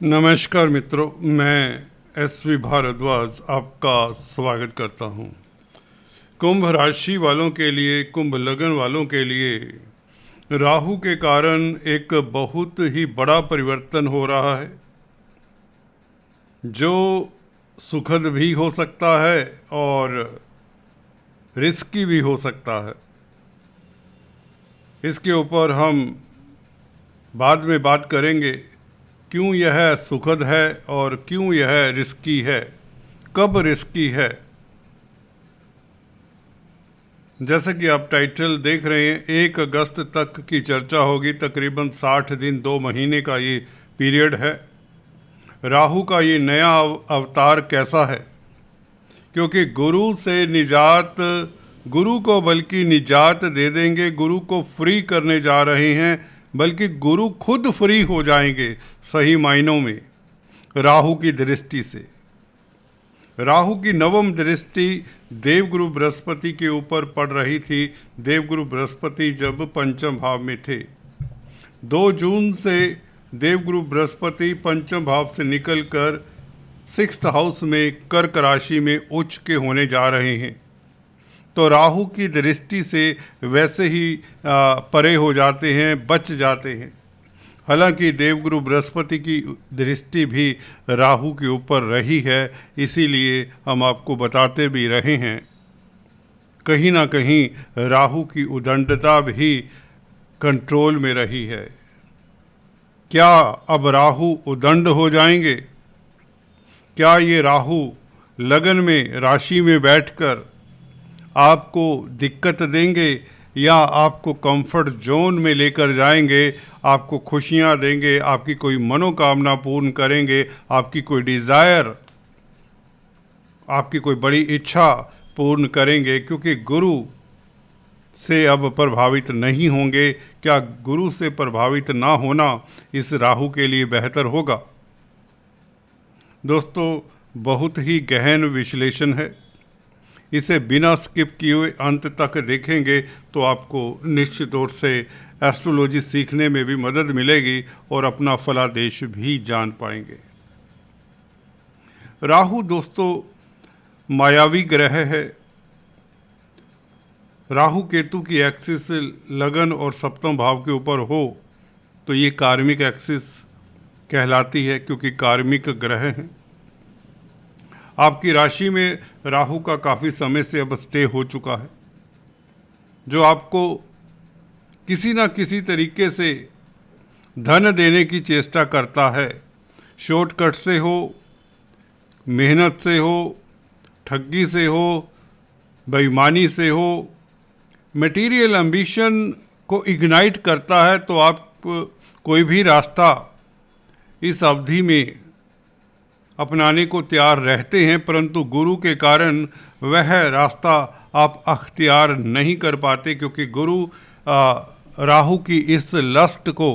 नमस्कार मित्रों, मैं एसवी भारद्वाज आपका स्वागत करता हूं। कुंभ राशि वालों के लिए, कुंभ लगन वालों के लिए राहु के कारण एक बहुत ही बड़ा परिवर्तन हो रहा है, जो सुखद भी हो सकता है और रिस्की भी हो सकता है। इसके ऊपर हम बाद में बात करेंगे, क्यों यह सुखद है और क्यों यह रिस्की है, कब रिस्की है। जैसे कि आप टाइटल देख रहे हैं, 1 अगस्त तक की चर्चा होगी। तकरीबन 60 दिन, 2 महीने का ये पीरियड है। राहु का ये नया अवतार कैसा है, क्योंकि गुरु से निजात, गुरु को बल्कि निजात दे देंगे, गुरु को फ्री करने जा रहे हैं, बल्कि गुरु खुद फ्री हो जाएंगे सही मायनों में राहु की दृष्टि से। राहु की नवम दृष्टि देवगुरु बृहस्पति के ऊपर पड़ रही थी। देवगुरु बृहस्पति जब पंचम भाव में थे, 2 जून से देवगुरु बृहस्पति पंचम भाव से निकलकर 6th हाउस में कर्क राशि में उच्च के होने जा रहे हैं। तो राहु की दृष्टि से वैसे ही परे हो जाते हैं, बच जाते हैं। हालांकि देवगुरु बृहस्पति की दृष्टि भी राहु के ऊपर रही है, इसीलिए हम आपको बताते भी रहे हैं। कहीं ना कहीं राहु की उदंडता भी कंट्रोल में रही है। क्या अब राहु उदंड हो जाएंगे? क्या ये राहु लगन में, राशि में बैठकर आपको दिक्कत देंगे या आपको कंफर्ट जोन में लेकर जाएंगे, आपको खुशियां देंगे, आपकी कोई मनोकामना पूर्ण करेंगे, आपकी कोई डिज़ायर, आपकी कोई बड़ी इच्छा पूर्ण करेंगे? क्योंकि गुरु से अब प्रभावित नहीं होंगे। क्या गुरु से प्रभावित ना होना इस राहु के लिए बेहतर होगा? दोस्तों, बहुत ही गहन विश्लेषण है। इसे बिना स्किप किए हुए अंत तक देखेंगे तो आपको निश्चित तौर से एस्ट्रोलॉजी सीखने में भी मदद मिलेगी और अपना फलादेश भी जान पाएंगे। राहु दोस्तों मायावी ग्रह है। राहु केतु की एक्सिस लगन और सप्तम भाव के ऊपर हो तो ये कार्मिक एक्सिस कहलाती है, क्योंकि कार्मिक ग्रह हैं। आपकी राशि में राहु का काफ़ी समय से अब स्टे हो चुका है, जो आपको किसी ना किसी तरीके से धन देने की चेष्टा करता है। शॉर्टकट से हो, मेहनत से हो, ठगी से हो, बेईमानी से हो, मटेरियल एम्बिशन को इग्नाइट करता है। तो आप कोई भी रास्ता इस अवधि में अपनाने को तैयार रहते हैं, परंतु गुरु के कारण वह रास्ता आप अख्तियार नहीं कर पाते, क्योंकि गुरु राहु की इस लस्ट को,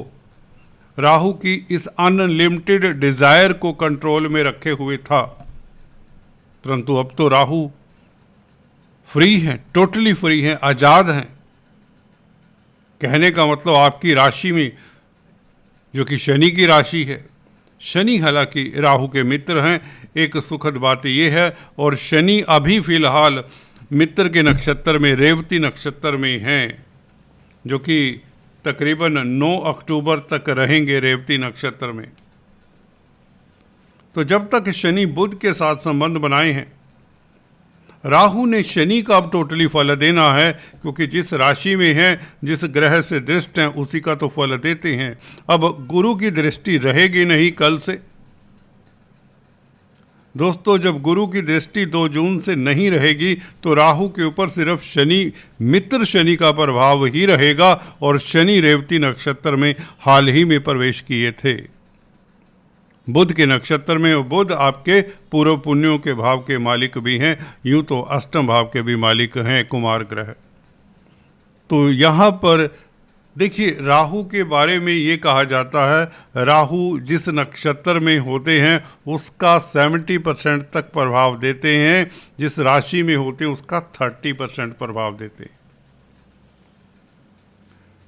राहु की इस अनलिमिटेड डिज़ायर को कंट्रोल में रखे हुए था। परंतु अब तो राहु फ्री हैं, टोटली फ्री हैं, आज़ाद हैं। कहने का मतलब आपकी राशि में, जो कि शनि की राशि है, शनि हालांकि राहु के मित्र हैं, एक सुखद बात यह है। और शनि अभी फिलहाल मित्र के नक्षत्र में, रेवती नक्षत्र में हैं, जो कि तकरीबन 9 अक्टूबर तक रहेंगे रेवती नक्षत्र में। तो जब तक शनि बुध के साथ संबंध बनाए हैं, राहु ने शनि का अब टोटली फल देना है, क्योंकि जिस राशि में हैं, जिस ग्रह से दृष्ट हैं, उसी का तो फल देते हैं। अब गुरु की दृष्टि रहेगी नहीं कल से। दोस्तों, जब गुरु की दृष्टि 2 जून से नहीं रहेगी तो राहु के ऊपर सिर्फ शनि, मित्र शनि का प्रभाव ही रहेगा। और शनि रेवती नक्षत्र में हाल ही में प्रवेश किए थे, बुध के नक्षत्र में। और बुध आपके पूर्व पुण्यों के भाव के मालिक भी हैं, यूं तो अष्टम भाव के भी मालिक हैं, कुमार ग्रह। तो यहाँ पर देखिए, राहु के बारे में ये कहा जाता है, राहु जिस नक्षत्र में होते हैं उसका 70% तक प्रभाव देते हैं, जिस राशि में होते हैं उसका 30% प्रभाव देते हैं।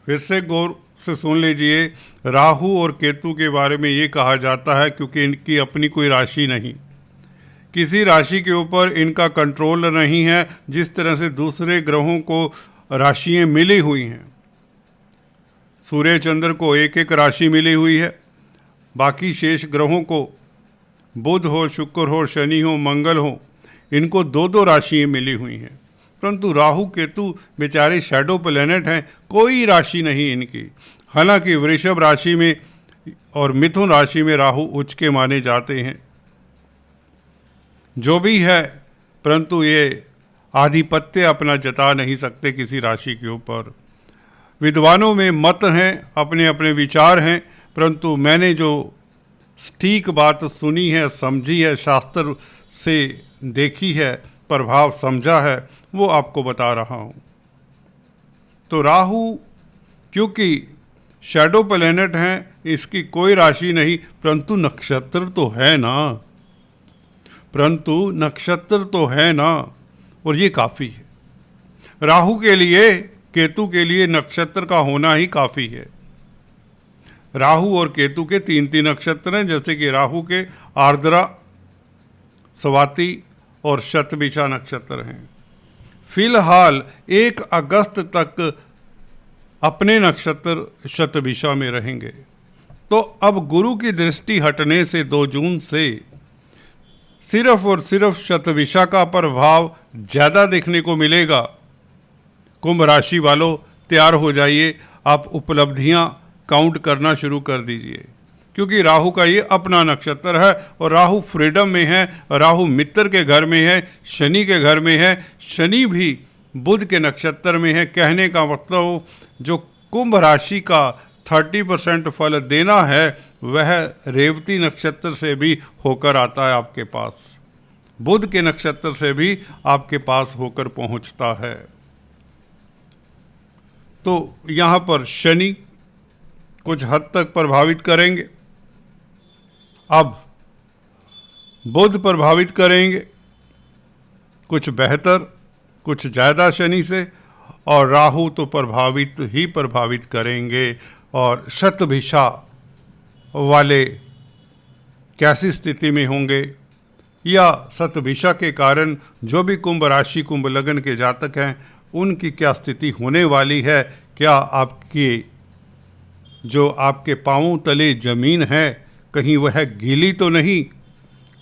फिर से गौर से सुन लीजिए। राहु और केतु के बारे में ये कहा जाता है क्योंकि इनकी अपनी कोई राशि नहीं, किसी राशि के ऊपर इनका कंट्रोल नहीं है, जिस तरह से दूसरे ग्रहों को राशियां मिली हुई हैं। सूर्य चंद्र को एक एक राशि मिली हुई है, बाकी शेष ग्रहों को बुध हो, शुक्र हो, शनि हो, मंगल हो, इनको दो दो राशियाँ मिली हुई हैं। परंतु राहु केतु बेचारे शैडो प्लैनेट हैं, कोई राशि नहीं इनकी। हालांकि वृषभ राशि में और मिथुन राशि में राहु उच्च के माने जाते हैं। जो भी है, परंतु ये आधिपत्य अपना जता नहीं सकते किसी राशि के ऊपर। विद्वानों में मत हैं, अपने अपने विचार हैं, परंतु मैंने जो सटीक बात सुनी है, समझी है, शास्त्र से देखी है, प्रभाव समझा है, वो आपको बता रहा हूँ। तो राहु क्योंकि शैडो प्लैनेट हैं, इसकी कोई राशि नहीं, परंतु नक्षत्र तो है ना, परंतु नक्षत्र तो है ना, और ये काफ़ी है। राहु के लिए, केतु के लिए नक्षत्र का होना ही काफ़ी है। राहु और केतु के 3-3 नक्षत्र हैं, जैसे कि राहु के आर्द्रा, स्वाति और शतभिषा नक्षत्र हैं। फिलहाल 1 अगस्त तक अपने नक्षत्र शतभिषा में रहेंगे। तो अब गुरु की दृष्टि हटने से 2 जून से सिर्फ और सिर्फ शतभिषा का प्रभाव ज़्यादा देखने को मिलेगा। कुंभ राशि वालों तैयार हो जाइए, आप उपलब्धियां काउंट करना शुरू कर दीजिए, क्योंकि राहु का ये अपना नक्षत्र है और राहु फ्रीडम में है, राहु मित्र के घर में है, शनि के घर में है, शनि भी बुध के नक्षत्र में है। कहने का मतलब जो कुंभ राशि का 30% फल देना है वह रेवती नक्षत्र से भी होकर आता है आपके पास, बुध के नक्षत्र से भी आपके पास होकर पहुंचता है। तो यहाँ पर शनि कुछ हद तक प्रभावित करेंगे, अब बुध प्रभावित करेंगे, कुछ बेहतर कुछ ज़्यादा शनि से, और राहु तो प्रभावित ही प्रभावित करेंगे। और शतभिषा वाले कैसी स्थिति में होंगे, या शतभिषा के कारण जो भी कुंभ राशि कुंभ लग्न के जातक हैं उनकी क्या स्थिति होने वाली है। क्या आपकी जो आपके पांवों तले ज़मीन है कहीं वह गीली तो नहीं,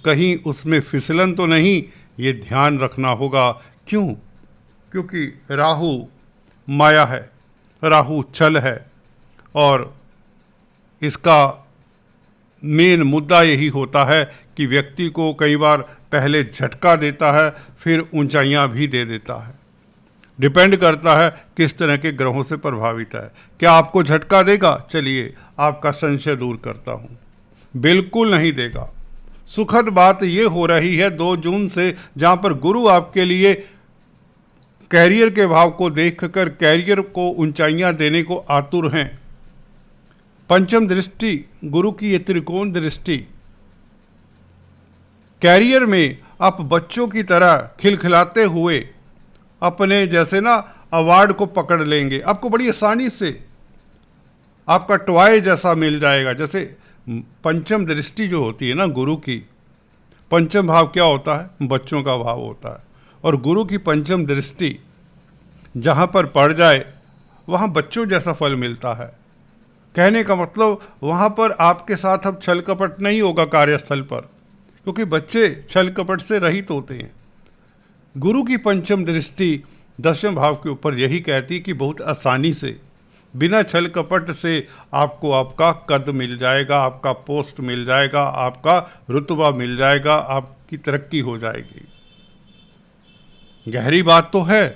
कहीं उसमें फिसलन तो नहीं, ये ध्यान रखना होगा। क्यों? क्योंकि राहु माया है, राहु छल है, और इसका मेन मुद्दा यही होता है कि व्यक्ति को कई बार पहले झटका देता है, फिर ऊंचाइयां भी दे देता है। डिपेंड करता है किस तरह के ग्रहों से प्रभावित है। क्या आपको झटका देगा? चलिए आपका संशय दूर करता हूँ, बिल्कुल नहीं देगा। सुखद बात ये हो रही है 2 जून से, जहाँ पर गुरु आपके लिए कैरियर के भाव को देखकर कैरियर को ऊंचाइयां देने को आतुर हैं। पंचम दृष्टि गुरु की, ये त्रिकोण दृष्टि, कैरियर में आप बच्चों की तरह खिलखिलाते हुए अपने जैसे ना अवार्ड को पकड़ लेंगे, आपको बड़ी आसानी से आपका टॉय जैसा मिल जाएगा। जैसे पंचम दृष्टि जो होती है ना गुरु की, पंचम भाव क्या होता है? बच्चों का भाव होता है, और गुरु की पंचम दृष्टि जहाँ पर पड़ जाए वहाँ बच्चों जैसा फल मिलता है। कहने का मतलब वहाँ पर आपके साथ अब छल कपट नहीं होगा कार्यस्थल पर, क्योंकि बच्चे छल कपट से रहित होते हैं। गुरु की पंचम दृष्टि 10वें भाव के ऊपर यही कहती है कि बहुत आसानी से बिना छल कपट से आपको आपका कद मिल जाएगा, आपका पोस्ट मिल जाएगा, आपका रुतबा मिल जाएगा, आपकी तरक्की हो जाएगी। गहरी बात तो है,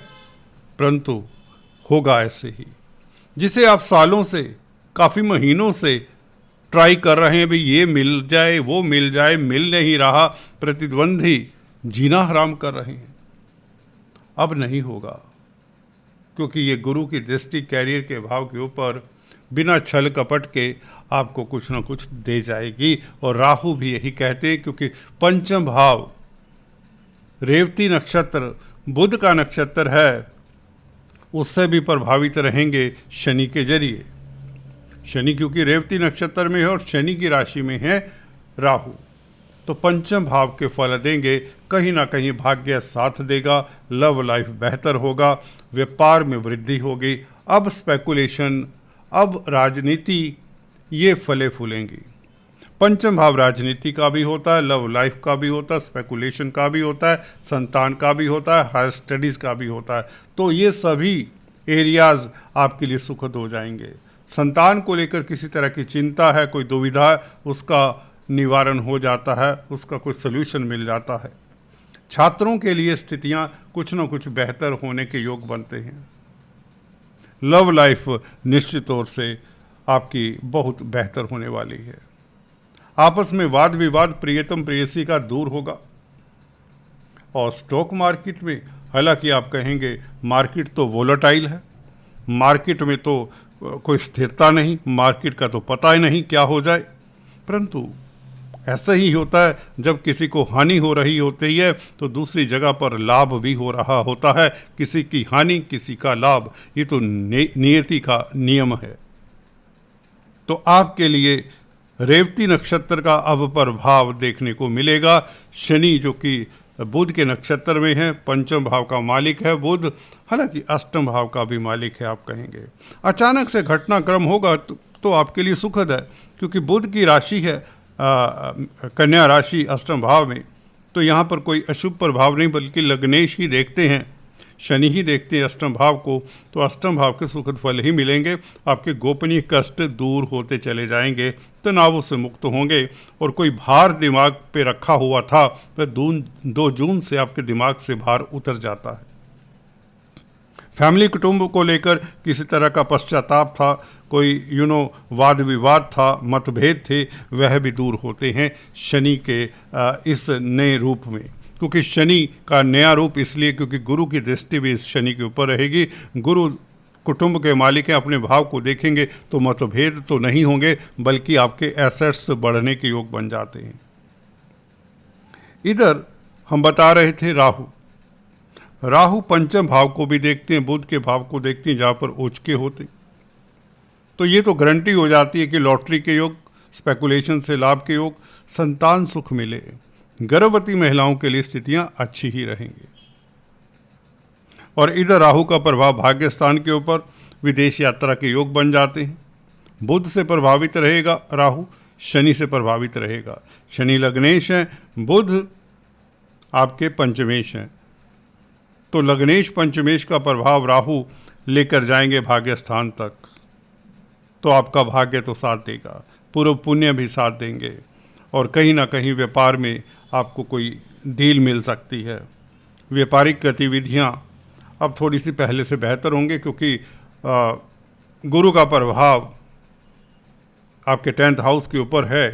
परंतु होगा ऐसे ही। जिसे आप सालों से, काफ़ी महीनों से ट्राई कर रहे हैं, भाई ये मिल जाए वो मिल जाए, मिल नहीं रहा, प्रतिद्वंदी जीना हराम कर रहे हैं, अब नहीं होगा, क्योंकि ये गुरु की दृष्टि कैरियर के भाव के ऊपर बिना छल कपट के आपको कुछ ना कुछ दे जाएगी। और राहु भी यही कहते हैं, क्योंकि पंचम भाव रेवती नक्षत्र बुध का नक्षत्र है, उससे भी प्रभावित रहेंगे शनि के जरिए। शनि क्योंकि रेवती नक्षत्र में है और शनि की राशि में है राहु, तो पंचम भाव के फल देंगे। कहीं ना कहीं भाग्य साथ देगा, लव लाइफ बेहतर होगा, व्यापार में वृद्धि होगी। अब स्पेकुलेशन, अब राजनीति, ये फले फूलेंगी। पंचम भाव राजनीति का भी होता है, लव लाइफ का भी होता है, स्पेकुलेशन का भी होता है, संतान का भी होता है, हायर स्टडीज़ का भी होता है। तो ये सभी एरियाज आपके लिए सुखद हो जाएंगे। संतान को लेकर किसी तरह की चिंता है, कोई दुविधा है, उसका निवारण हो जाता है, उसका कोई सल्यूशन मिल जाता है। छात्रों के लिए स्थितियां कुछ न कुछ बेहतर होने के योग बनते हैं। लव लाइफ निश्चित तौर से आपकी बहुत बेहतर होने वाली है। आपस में वाद विवाद प्रियतम प्रेयसी का दूर होगा। और स्टॉक मार्केट में हालांकि आप कहेंगे मार्केट तो वोलेटाइल है, मार्केट में तो कोई स्थिरता नहीं, मार्केट का तो पता ही नहीं क्या हो जाए, परंतु ऐसा ही होता है जब किसी को हानि हो रही होती है तो दूसरी जगह पर लाभ भी हो रहा होता है। किसी की हानि किसी का लाभ, ये तो नियति का नियम है। तो आपके लिए रेवती नक्षत्र का अब प्रभाव देखने को मिलेगा। शनि जो कि बुध के नक्षत्र में है, पंचम भाव का मालिक है बुध, हालांकि अष्टम भाव का भी मालिक है। आप कहेंगे अचानक से घटनाक्रम होगा तो आपके लिए सुखद है, क्योंकि बुध की राशि है कन्या राशि अष्टम भाव में, तो यहाँ पर कोई अशुभ प्रभाव नहीं, बल्कि लग्नेश ही देखते हैं, शनि ही देखते हैं अष्टम भाव को, तो अष्टम भाव के सुखद फल ही मिलेंगे। आपके गोपनीय कष्ट दूर होते चले जाएंगे, तनावों से मुक्त होंगे, और कोई भार दिमाग पे रखा हुआ था वह 2 जून से आपके दिमाग से भार उतर जाता है। फैमिली कुटुंब को लेकर किसी तरह का पश्चाताप था, कोई वाद विवाद था, मतभेद थे, वह भी दूर होते हैं शनि के इस नए रूप में। क्योंकि शनि का नया रूप इसलिए क्योंकि गुरु की दृष्टि भी इस शनि के ऊपर रहेगी। गुरु कुटुंब के मालिक हैं, अपने भाव को देखेंगे तो मतभेद तो नहीं होंगे, बल्कि आपके एसेट्स बढ़ने के योग बन जाते हैं। इधर हम बता रहे थे राहु पंचम भाव को भी देखते हैं, बुध के भाव को देखते हैं जहाँ पर ओचके होते, तो ये तो गारंटी हो जाती है कि लॉटरी के योग, स्पेकुलेशन से लाभ के योग, संतान सुख मिले, गर्भवती महिलाओं के लिए स्थितियां अच्छी ही रहेंगी। और इधर राहु का प्रभाव भाग्य स्थान के ऊपर, विदेश यात्रा के योग बन जाते हैं। बुध से प्रभावित रहेगा राहु, शनि से प्रभावित रहेगा। शनि लग्नेश है, बुध आपके पंचमेश हैं, तो लग्नेश पंचमेश का प्रभाव राहु लेकर जाएंगे भाग्य स्थान तक, तो आपका भाग्य तो साथ देगा, पूर्व पुण्य भी साथ देंगे, और कहीं ना कहीं व्यापार में आपको कोई डील मिल सकती है। व्यापारिक गतिविधियां अब थोड़ी सी पहले से बेहतर होंगे, क्योंकि गुरु का प्रभाव आपके 10th हाउस के ऊपर है,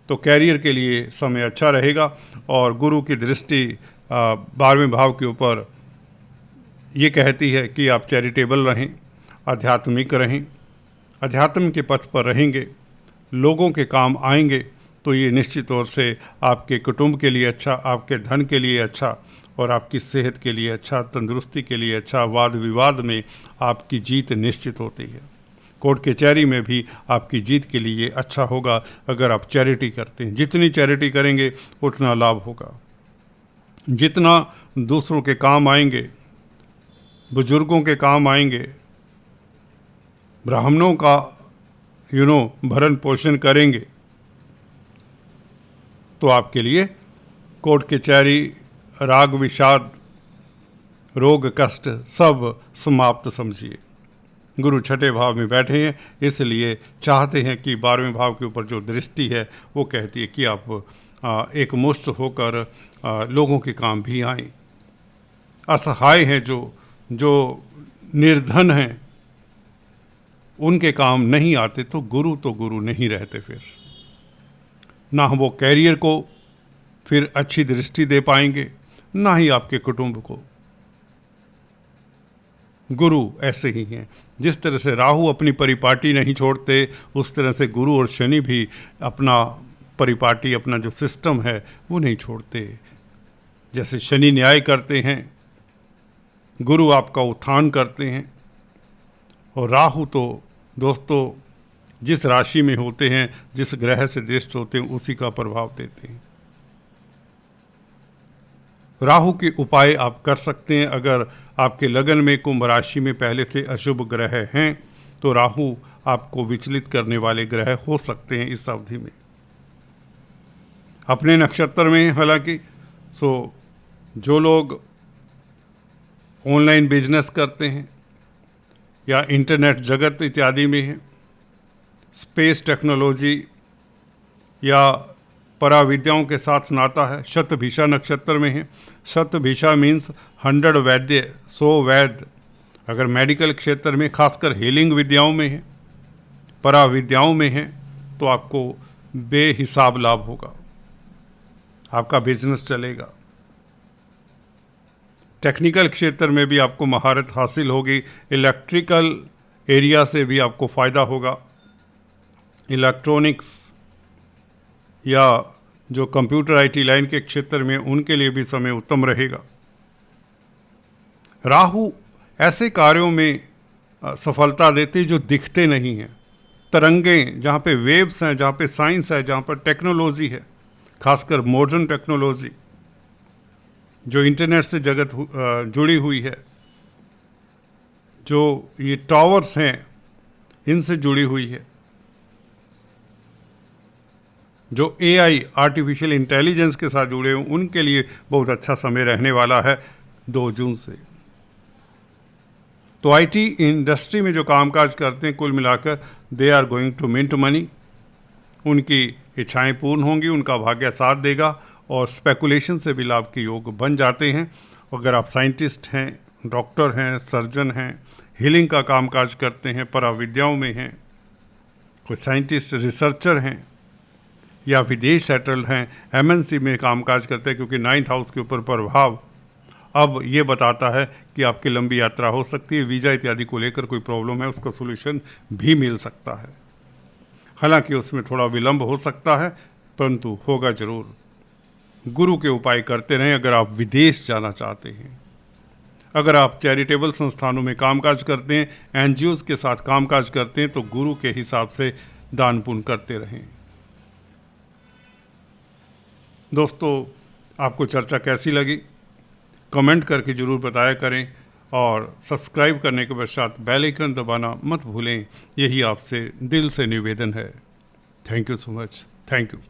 तो कैरियर के लिए समय अच्छा रहेगा। और गुरु की दृष्टि 12वें भाव के ऊपर ये कहती है कि आप चैरिटेबल रहें, आध्यात्मिक रहें, अध्यात्म के पथ पर रहेंगे, लोगों के काम आएंगे, तो ये निश्चित तौर से आपके कुटुंब के लिए अच्छा, आपके धन के लिए अच्छा, और आपकी सेहत के लिए अच्छा, तंदुरुस्ती के लिए अच्छा। वाद विवाद में आपकी जीत निश्चित होती है। कोर्ट कचहरी में भी आपकी जीत के लिए अच्छा होगा अगर आप चैरिटी करते हैं। जितनी चैरिटी करेंगे उतना लाभ होगा, जितना दूसरों के काम आएंगे, बुजुर्गों के काम आएंगे, ब्राह्मणों का भरण पोषण करेंगे, तो आपके लिए कोर्ट कचहरी, राग विषाद, रोग कष्ट सब समाप्त समझिए। गुरु छठे भाव में बैठे हैं, इसलिए चाहते हैं कि 12वें भाव के ऊपर जो दृष्टि है वो कहती है कि आप एक मुश्त होकर लोगों के काम भी आएं। असहाय हैं जो निर्धन हैं, उनके काम नहीं आते, तो गुरु नहीं रहते, फिर ना वो कैरियर को फिर अच्छी दृष्टि दे पाएंगे, ना ही आपके कुटुंब को। गुरु ऐसे ही हैं, जिस तरह से राहु अपनी परिपाटी नहीं छोड़ते, उस तरह से गुरु और शनि भी अपना परिपाटी, अपना जो सिस्टम है वो नहीं छोड़ते। जैसे शनि न्याय करते हैं, गुरु आपका उत्थान करते हैं, और राहु तो दोस्तों जिस राशि में होते हैं, जिस ग्रह से दृष्ट होते हैं, उसी का प्रभाव देते हैं। राहु के उपाय आप कर सकते हैं। अगर आपके लगन में कुंभ राशि में पहले से अशुभ ग्रह हैं तो राहु आपको विचलित करने वाले ग्रह हो सकते हैं इस अवधि में। अपने नक्षत्र में हालांकि जो लोग ऑनलाइन बिजनेस करते हैं या इंटरनेट जगत इत्यादि में हैं, स्पेस टेक्नोलॉजी या पराविद्याओं के साथ नाता है, शतभिषा नक्षत्र में है। शतभिषा मीन्स 100 वैद्य, 100 वैद्य। अगर मेडिकल क्षेत्र में खासकर हीलिंग विद्याओं में है, पराविद्याओं में है, तो आपको बेहिसाब लाभ होगा, आपका बिजनेस चलेगा। टेक्निकल क्षेत्र में भी आपको महारत हासिल होगी। इलेक्ट्रिकल एरिया से भी आपको फ़ायदा होगा। इलेक्ट्रॉनिक्स या जो कंप्यूटर आईटी लाइन के क्षेत्र में, उनके लिए भी समय उत्तम रहेगा। राहु ऐसे कार्यों में सफलता देते जो दिखते नहीं हैं। तरंगें, जहाँ पे वेव्स हैं, जहाँ पे साइंस है, जहाँ पर टेक्नोलॉजी है, खासकर मॉडर्न टेक्नोलॉजी जो इंटरनेट से जगत जुड़ी हुई है, जो ये टावर्स हैं इनसे जुड़ी हुई है, जो एआई आर्टिफिशियल इंटेलिजेंस के साथ जुड़े हुए, उनके लिए बहुत अच्छा समय रहने वाला है 2 जून से। तो आईटी इंडस्ट्री में जो कामकाज करते हैं, कुल मिलाकर they are going to mint money. उनकी इच्छाएं पूर्ण होंगी, उनका भाग्य साथ देगा और स्पेकुलेशन से भी लाभ के योग बन जाते हैं। अगर आप साइंटिस्ट हैं, डॉक्टर हैं, सर्जन हैं, हीलिंग का कामकाज करते हैं, पराविद्याओं में हैं, कोई साइंटिस्ट रिसर्चर हैं या विदेश सेटल्ड हैं, एमएनसी में कामकाज करते हैं, क्योंकि 9th हाउस के ऊपर प्रभाव अब ये बताता है कि आपकी लंबी यात्रा हो सकती है। वीज़ा इत्यादि को लेकर कोई प्रॉब्लम है, उसका सोल्यूशन भी मिल सकता है। हालांकि उसमें थोड़ा विलंब हो सकता है, परंतु होगा जरूर। गुरु के उपाय करते रहें अगर आप विदेश जाना चाहते हैं। अगर आप चैरिटेबल संस्थानों में कामकाज करते हैं, एनजीओज़ के साथ कामकाज करते हैं, तो गुरु के हिसाब से दान पुण्य करते रहें। दोस्तों, आपको चर्चा कैसी लगी कमेंट करके ज़रूर बताया करें और सब्सक्राइब करने के पश्चात बेल आइकन दबाना मत भूलें। यही आपसे दिल से निवेदन है। Thank you so much. Thank you.